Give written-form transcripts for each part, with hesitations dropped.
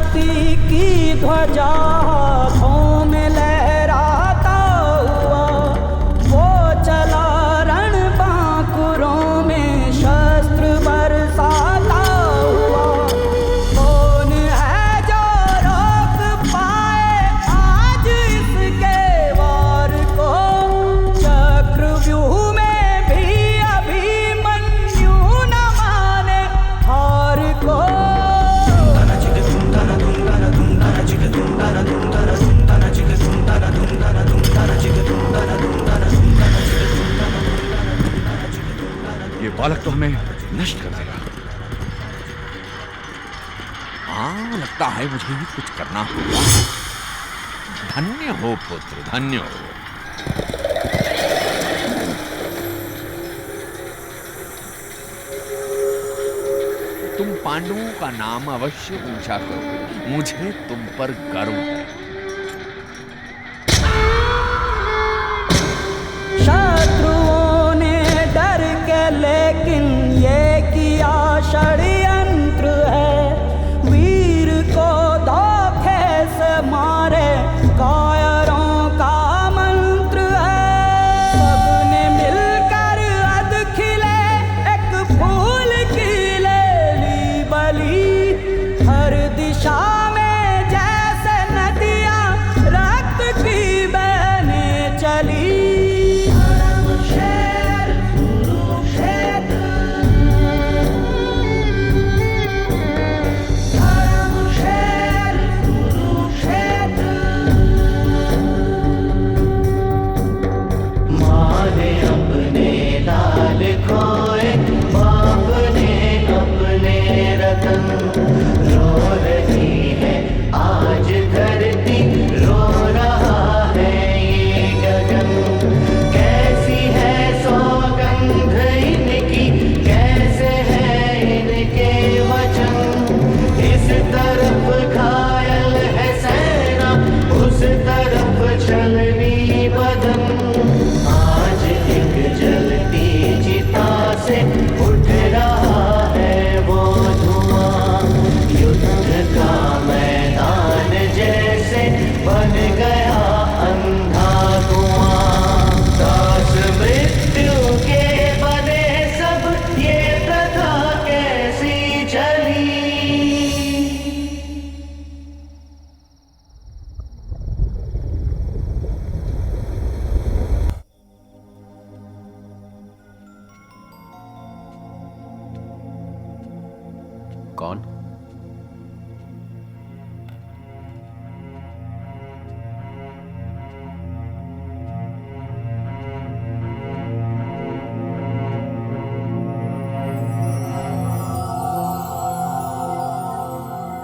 शक्ति की ध्वजा हाथों में लहराता हुआ, वो चला रण बांकुरों में शस्त्र बरसाता हुआ। कौन है जो रोक पाए आज इसके वार को? चक्रव्यूह में भी अभिमन्यु न माने हार को। ये बालक तो हमें नष्ट कर देगा। हाँ, लगता है मुझे ही कुछ करना होगा। धन्य हो पुत्र, धन्य हो। तुम पांडवों का नाम अवश्य ऊंचा करो, मुझे तुम पर गर्व है। शत्रुओं ने डर के लेकिन ये किया षड्यंत्र है। वीर को धोखे से मारे कायरों का मंत्र है। सबने मिलकर अध खिले एक फूल की ले ली बलि। हर दिशा में जैसे नदियां रक्त की बहने चली। कौन?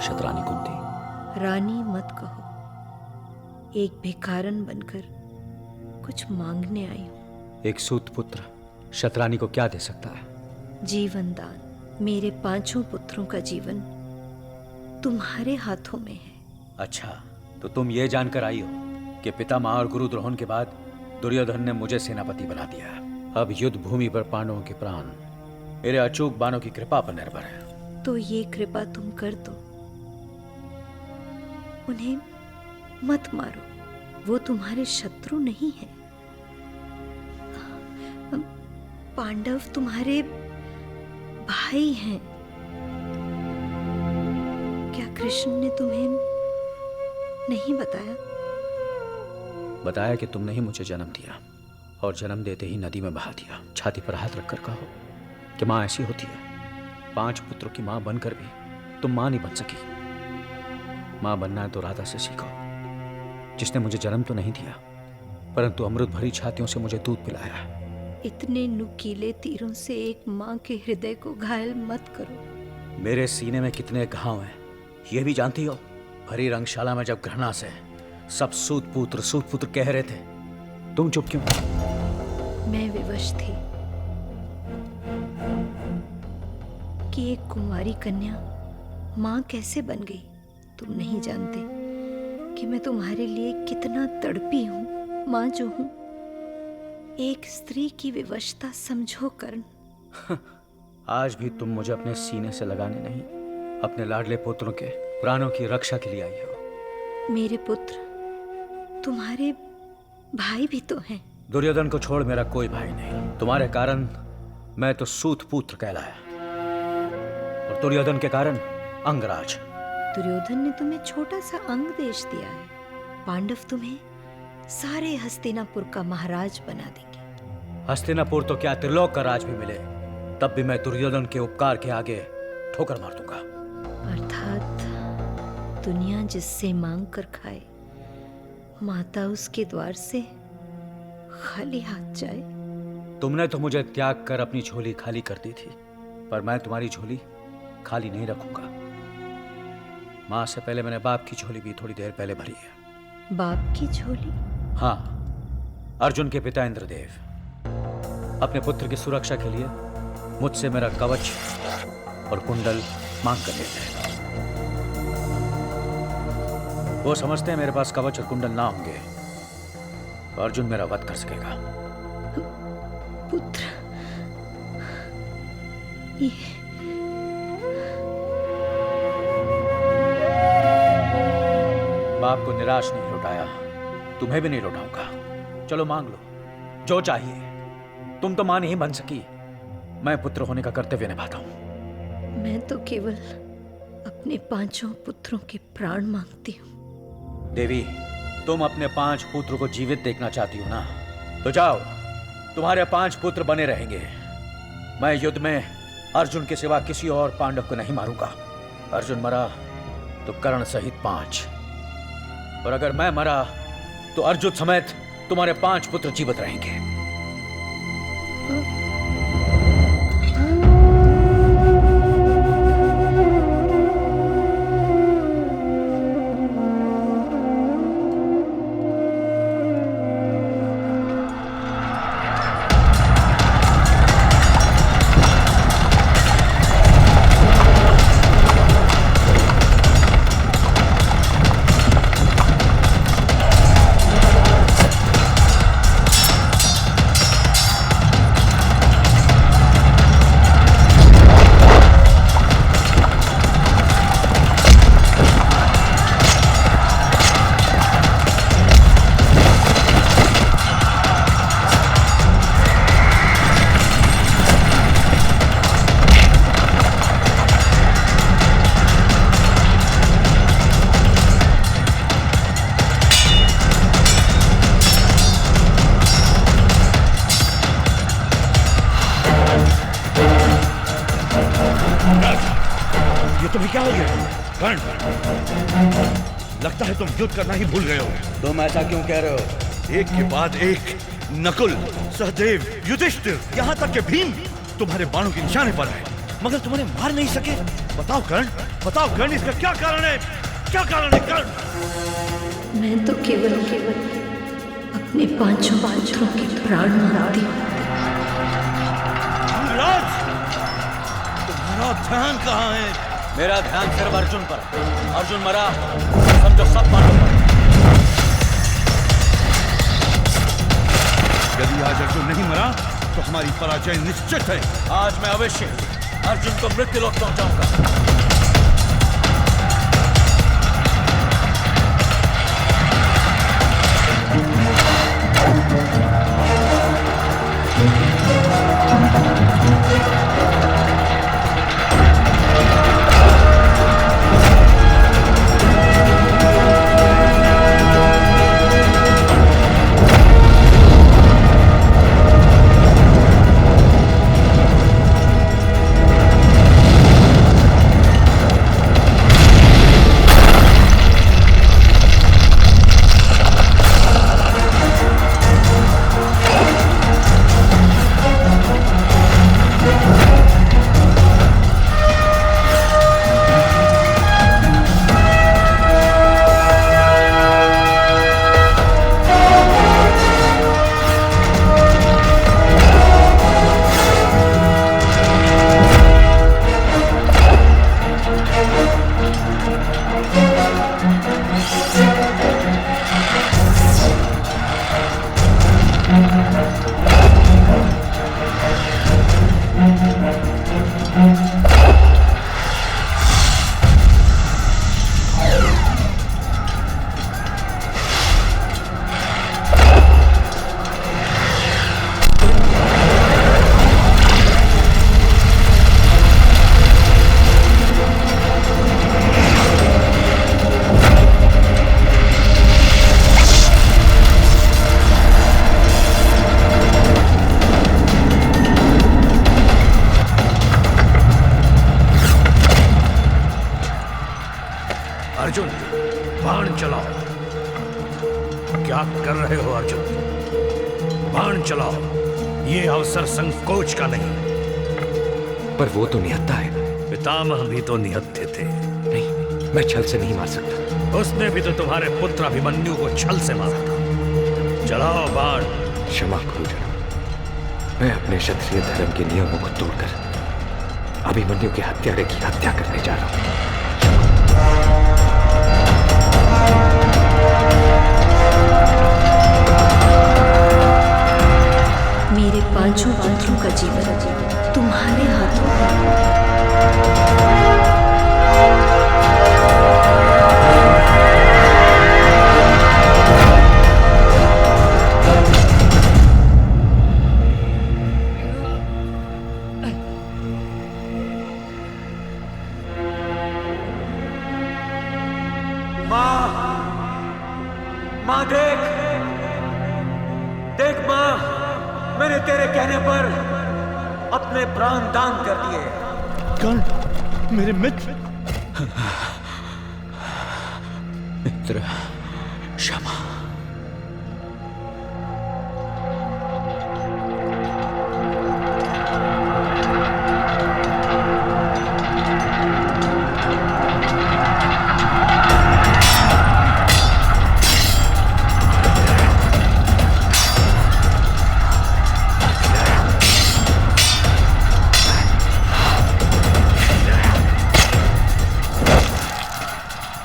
शतरानी कुंती। रानी मत कहो, एक भिखारन बनकर कुछ मांगने आई हूं। एक सूत पुत्र शतरानी को क्या दे सकता है? जीवन दान। मेरे 5 पुत्रों का जीवन तुम्हारे हाथों में है। अच्छा, तो तुम ये जानकर आई हो कि पितामह और गुरु द्रोहन के बाद दुर्योधन ने मुझे सेनापति बना दिया। अब युद्ध भूमि पर पांडवों के प्राण मेरे अचूक बाणों की कृपा पर निर्भर है। तो ये कृपा तुम कर दो, उन्हें मत मारो, वो तुम्हारे शत्रु नहीं है। पांडव तुम्हारे भाई हैं। क्या कृष्ण ने तुम्हें नहीं बताया? बताया कि तुमने ही मुझे जन्म दिया और जन्म देते ही नदी में बहा दिया। छाती पर हाथ रखकर कहो कि माँ ऐसी होती है। 5 पुत्रों की माँ बनकर भी तुम माँ नहीं बन सकी। माँ बनना है तो राधा से सीखो, जिसने मुझे जन्म तो नहीं दिया परंतु अमृत भरी छातियों से मुझे दूध पिलाया। इतने नुकीले तीरों से एक माँ के हृदय को घायल मत करो। मेरे सीने में कितने घाव हैं ये भी जानती हो? भरी रंगशाला में जब घृणा से सब सूत पुत्र कह रहे थे, तुम चुप क्यों? मैं विवश थी कि एक कुंवारी कन्या माँ कैसे बन गई। तुम नहीं जानते कि मैं तुम्हारे लिए कितना तड़पी हूँ। माँ जो हूँ, एक स्त्री की विवशता समझो कर्ण। आज भी तुम मुझे अपने सीने से लगाने नहीं, अपने लाडले पुत्रों के प्राणों की रक्षा के लिए आई हो। मेरे पुत्र, तुम्हारे भाई भी तो हैं। दुर्योधन को छोड़ मेरा कोई भाई नहीं। तुम्हारे कारण मैं तो सूत पुत्र कहलाया, और दुर्योधन के कारण अंगराज। दुर्योधन ने तुम्हें छोटा सा अंग देश दिया है, पांडव तुम्हें सारे हस्तिनापुर का महाराज बना देंगे। हस्तिनापुर तो क्या, त्रिलोक का राज भी मिले तब भी मैं दुर्योधन के उपकार के आगे ठोकर मार दूंगा। अर्थात दुनिया जिससे मांग कर खाए, माता उसके द्वार से खाली हाथ जाए। तुमने तो मुझे त्याग कर अपनी झोली खाली कर दी थी, पर मैं तुम्हारी झोली खाली नहीं रखूंगा। मां से पहले मैंने बाप की झोली भी थोड़ी देर पहले भरी है। बाप की झोली? हाँ, अर्जुन के पिता इंद्रदेव अपने पुत्र की सुरक्षा के लिए मुझसे मेरा कवच और कुंडल मांग कर लेते हैं। वो समझते हैं मेरे पास कवच और कुंडल ना होंगे तो अर्जुन मेरा वध कर सकेगा। पुत्र, ये बाप को निराश नहीं लौटाया, तुम्हें भी नहीं लौटाऊंगा। चलो मांग लो जो चाहिए। तुम तो मां नहीं बन सकी, मैं पुत्र होने का कर्तव्य निभाता हूं। मैं तो केवल अपने 5 पुत्रों के प्राण मांगती हूं। देवी, तुम अपने 5 पुत्रों को जीवित देखना चाहती हो ना, तो जाओ, तुम्हारे 5 पुत्र बने रहेंगे। मैं युद्ध में अर्जुन के सिवा किसी और पांडव को नहीं मारूंगा। अर्जुन मरा तो कर्ण सहित 5, और अगर मैं मरा तो अर्जुन समेत तुम्हारे 5 पुत्र जीवित रहेंगे। लगता है तुम युद्ध करना ही भूल गए हो। तुम ऐसा क्यों कह रहे हो? एक के बाद एक नकुल, सहदेव, युधिष्ठिर, यहाँ तक के भीम तुम्हारे बाणों के निशाने पर है, मगर तुम्हें मार नहीं सके। बताओ कर्ण, बताओ कर्ण, इसका क्या कारण है? क्या कारण है कर्ण? मैं तो केवल अपने 5 पुत्रों के प्राण मांगती हूँ। तुम्हारा ध्यान कहाँ है? मेरा ध्यान सिर्फ अर्जुन पर है। अर्जुन मरा, समझो सब पांडव पर। यदि आज अर्जुन नहीं मरा तो हमारी पराजय निश्चित है। आज मैं अवश्य अर्जुन को मृत्यु लोक पहुंचाऊंगा। अर्जुन, बाण चलाओ। क्या कर रहे हो अर्जुन? बाण चलाओ। ये अवसर संकोच का नहीं। पर वो तो निहत्था है। पितामह भी तो निहत्थे थे। नहीं, मैं छल से नहीं मार सकता। उसने भी तो तुम्हारे पुत्र अभिमन्यु को छल से मारा था। चलाओ बाण। क्षमा करो जनक, मैं अपने क्षत्रिय धर्म के नियमों को तोड़कर अभिमन्यु के हत्यारे की हत्या करने जा रहा हूं। मेरे पांचों पुत्रों का जीवन तुम्हारे हाथों में। माँ देख, देख माँ, मैंने तेरे कहने पर अपने प्राण दान कर दिए। कर्ण, मेरे मित्र। मित्र, क्षमा।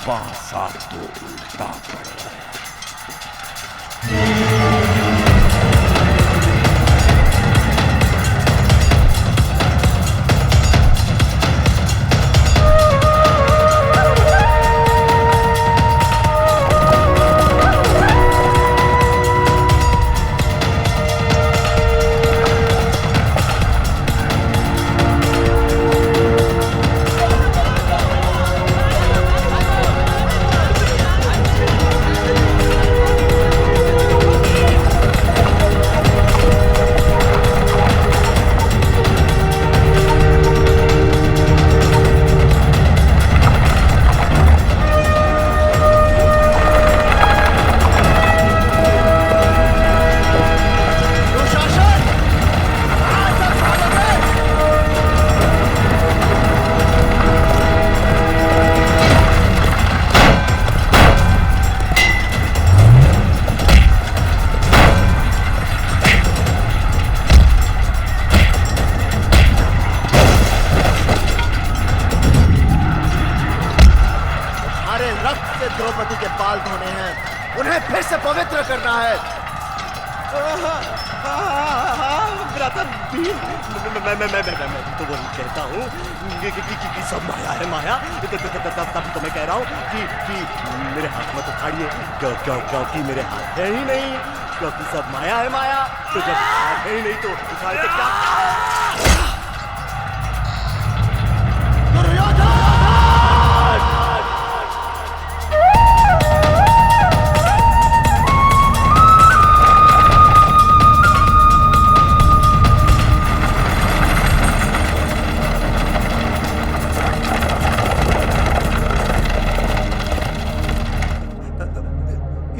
पासा तो उल्टा पड़े। द्रौपदी के बाल धोने हैं, उन्हें फिर से पवित्र करना है। मैं तो वो कहता हूँ कि सब माया है, माया। तब तो मैं कह रहा हूँ कि मेरे हाथ में तो उखाड़िए, क्योंकि मेरे हाथ है ही नहीं, क्योंकि सब माया है, माया। तो जब हाथ है ही नहीं तो उखाड़ के क्या?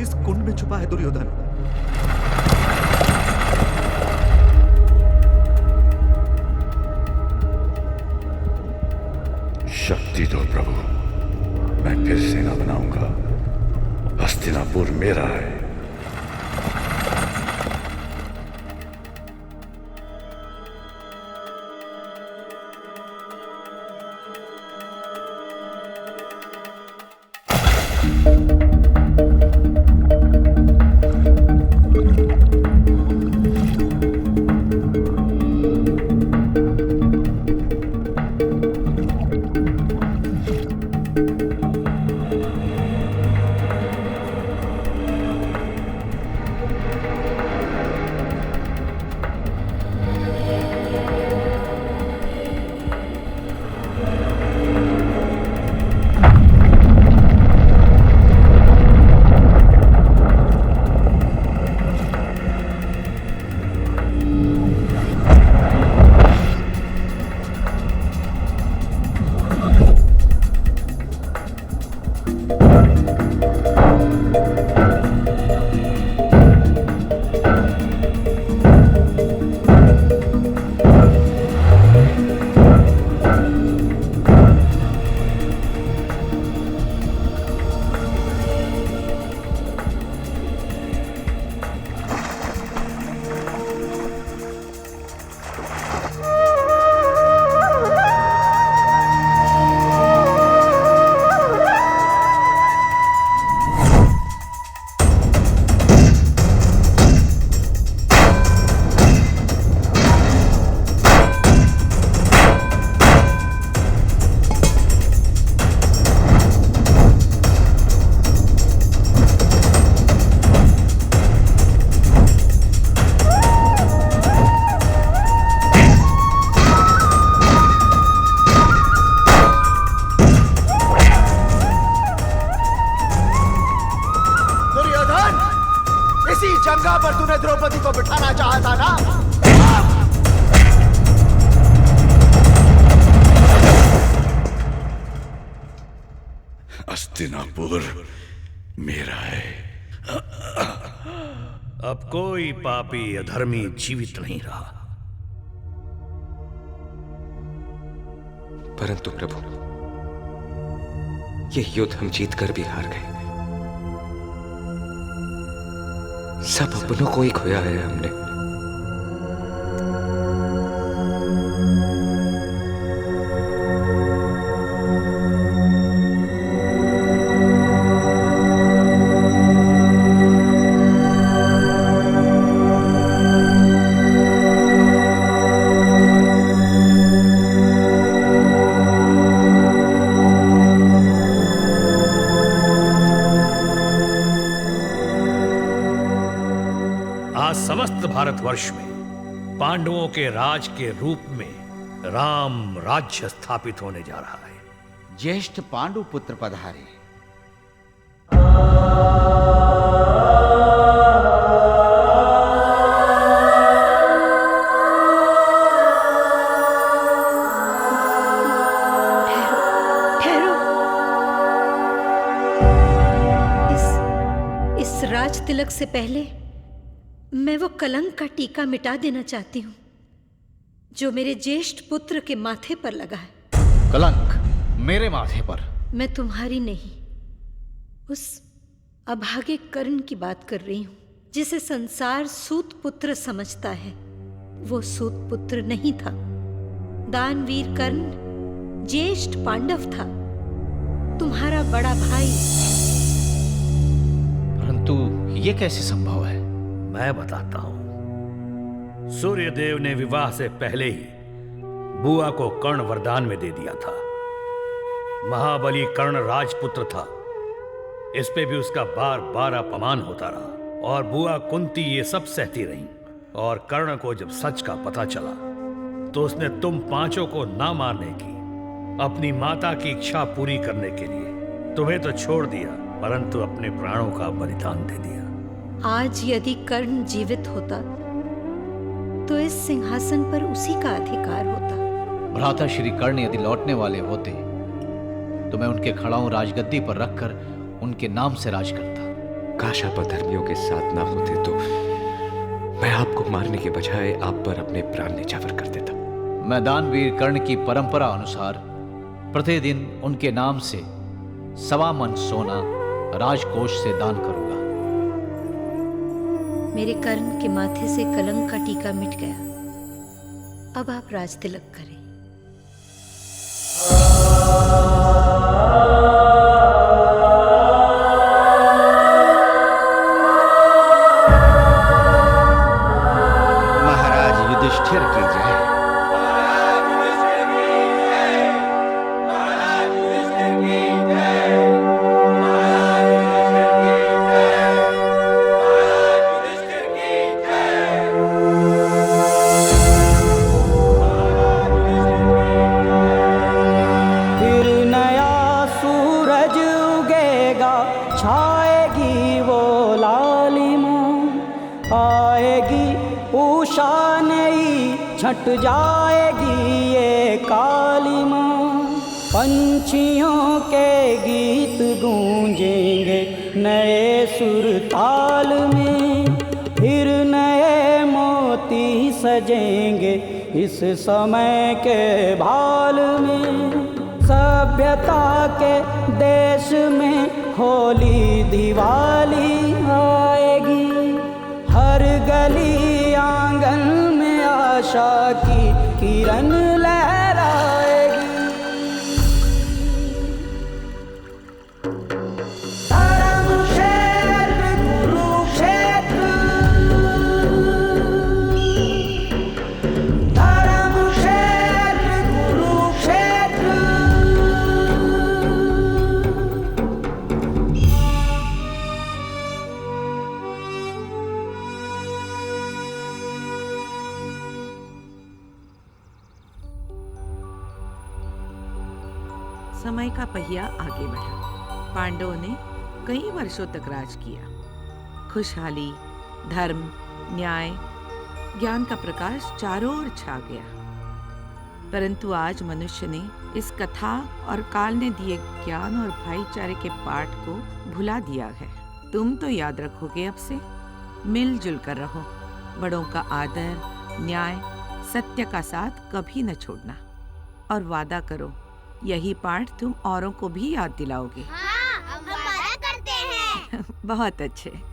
इस कुंड में छुपा है दुर्योधन। शक्ति दो प्रभु, मैं फिर सेना बनाऊंगा। हस्तिनापुर मेरा है। जगह पर तूने द्रौपदी को बिठाना चाहा था ना? हस्तिनापुर मेरा है। अब कोई पापी अधर्मी जीवित नहीं रहा। परंतु प्रभु, यह युद्ध हम जीतकर भी हार गए। सब अपनों को ही खोया है हमने। समस्त भारतवर्ष में पांडवों के राज के रूप में राम राज्य स्थापित होने जा रहा है। ज्येष्ठ पांडु पुत्र पधारे। ठहरो। इस राज तिलक से पहले मैं वो कलंक का टीका मिटा देना चाहती हूं जो मेरे ज्येष्ठ पुत्र के माथे पर लगा है। कलंक मेरे माथे पर? मैं तुम्हारी नहीं, उस अभागे कर्ण की बात कर रही हूं जिसे संसार सूत पुत्र समझता है। वो सूत पुत्र नहीं था। दानवीर कर्ण ज्येष्ठ पांडव था, तुम्हारा बड़ा भाई। परंतु ये कैसे संभव है? मैं बताता हूं। सूर्यदेव ने विवाह से पहले ही बुआ को कर्ण वरदान में दे दिया था। महाबली कर्ण राजपुत्र था। इस पे भी उसका बार बार अपमान होता रहा और बुआ कुंती ये सब सहती रही। और कर्ण को जब सच का पता चला तो उसने तुम पांचों को ना मारने की, अपनी माता की इच्छा पूरी करने के लिए तुम्हें तो छोड़ दिया, परंतु अपने प्राणों का बलिदान दे दिया। आज यदि कर्ण जीवित होता तो इस सिंहासन पर उसी का अधिकार होता। भ्राता श्री कर्ण यदि लौटने वाले होते तो मैं उनके खड़ाऊं राजगद्दी पर रखकर उनके नाम से राज करता। काश आप अधर्मियों के साथ ना होते तो मैं आपको मारने के बजाय आप पर अपने प्राण न्यौछावर कर देता। मैं दानवीर कर्ण की परंपरा अनुसार प्रतिदिन उनके नाम से 1.25 मन सोना राजकोष से दान करूंगा। मेरे कर्ण के माथे से कलंक का टीका मिट गया। अब आप राज तिलक करें। महाराज युधिष्ठिर की जय। छाएगी वो लालिमा, आएगी उषा नई, छट जाएगी ये काली माँ। पंछियों के गीत गूंजेंगे नए सुर ताल में, फिर नए मोती सजेंगे इस समय के भाल में। सभ्यता के देश में होली दिवाली आएगी, हर गली आंगन में आशा की किरण लहराएगी। धर्मक्षेत्र कुरुक्षेत्र, धर्मक्षेत्र कुरुक्षेत्र। समय का पहिया आगे बढ़ा। पांडवों ने कई वर्षों तक राज किया। खुशहाली, धर्म, न्याय, ज्ञान का प्रकाश चारों ओर छा गया। परंतु आज मनुष्य ने इस कथा और काल ने दिए ज्ञान और भाईचारे के पाठ को भुला दिया है। तुम तो याद रखोगे अब से, मिलजुल कर रहो, बड़ों का आदर, न्याय, सत्य का साथ कभी न छोड़ना, और वादा करो यही पाठ तुम औरों को भी याद दिलाओगे। हाँ, हम वादा करते हैं। बहुत अच्छे।